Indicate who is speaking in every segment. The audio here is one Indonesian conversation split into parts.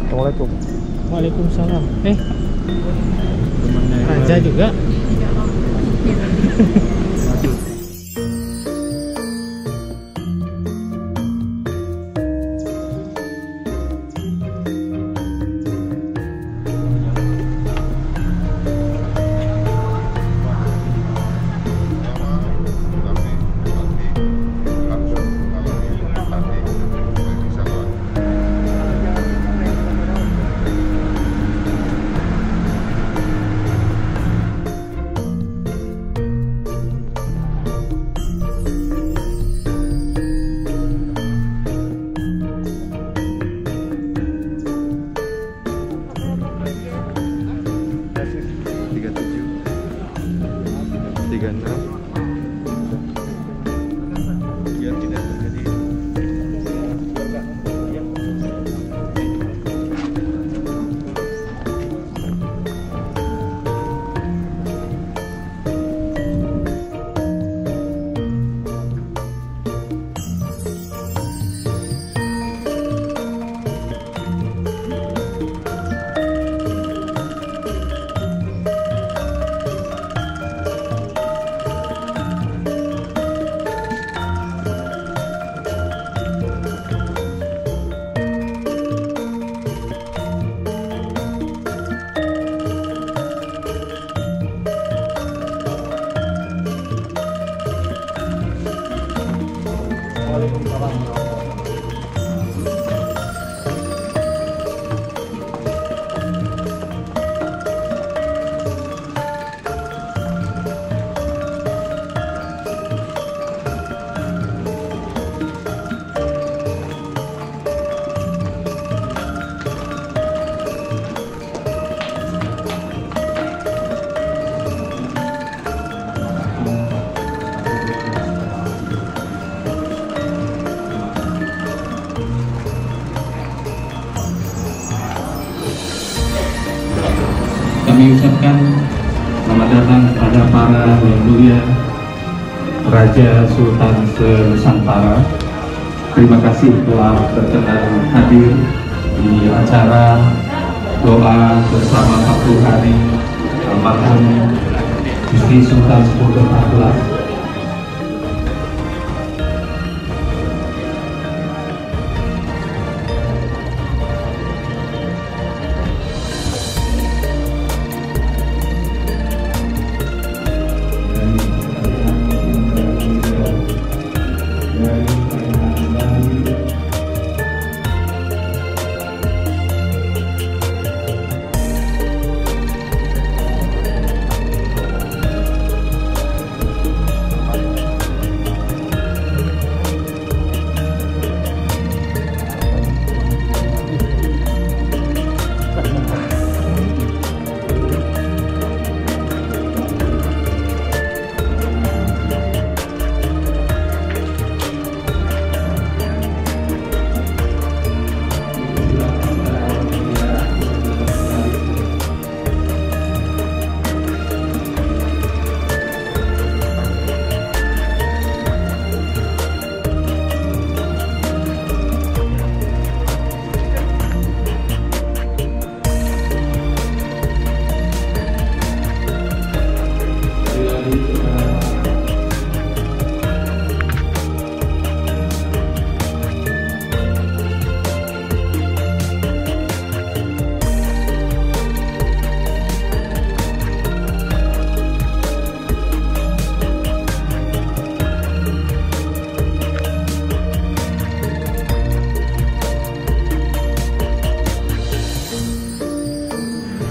Speaker 1: Assalamualaikum.
Speaker 2: Waalaikumsalam. Raja juga.
Speaker 3: Kami ucapkan selamat datang kepada para yang mulia Raja Sultan Nusantara. Terima kasih telah berkenan hadir di acara doa bersama 40 hari almarhum Gusti Sultan Sepuh ke-14.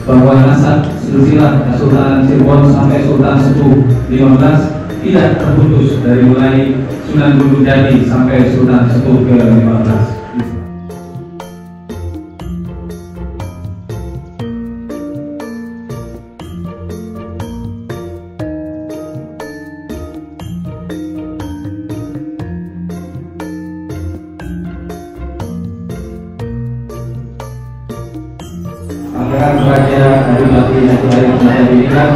Speaker 3: Bahwa nasab silsilah Sultan Cirebon sampai Sultan Sepuh 15 tidak terputus dari mulai Sunan Gunung Jati sampai Sultan Sepuh ke-15. Pangeran Raja Adipati yang diberikan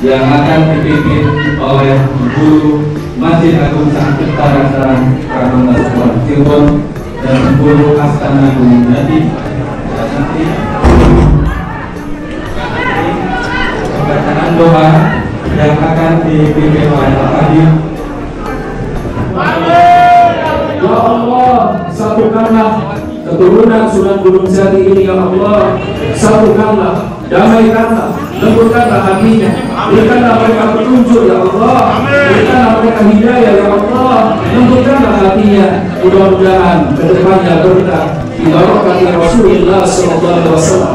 Speaker 3: yang akan dipimpin oleh Guru Masjid Agung Sang Cipta Rasa Keraton Kasepuhan Cirebon dan Guru Astana Gunung Jati nanti bacaan doa yang akan dipimpin oleh Adipati. Ya Allah, satukanlah keturunan Sunan Gunung Jati ini ya Allah, satukanlah, damaikanlah, lembutkanlah hatinya, berikanlah mereka petunjuk ya Allah, berikanlah mereka hidayah ya Allah, lembutkanlah hatinya, mudah-mudahan kedepannya berkah di barokah Rasulullah sallallahu alaihi wasallam.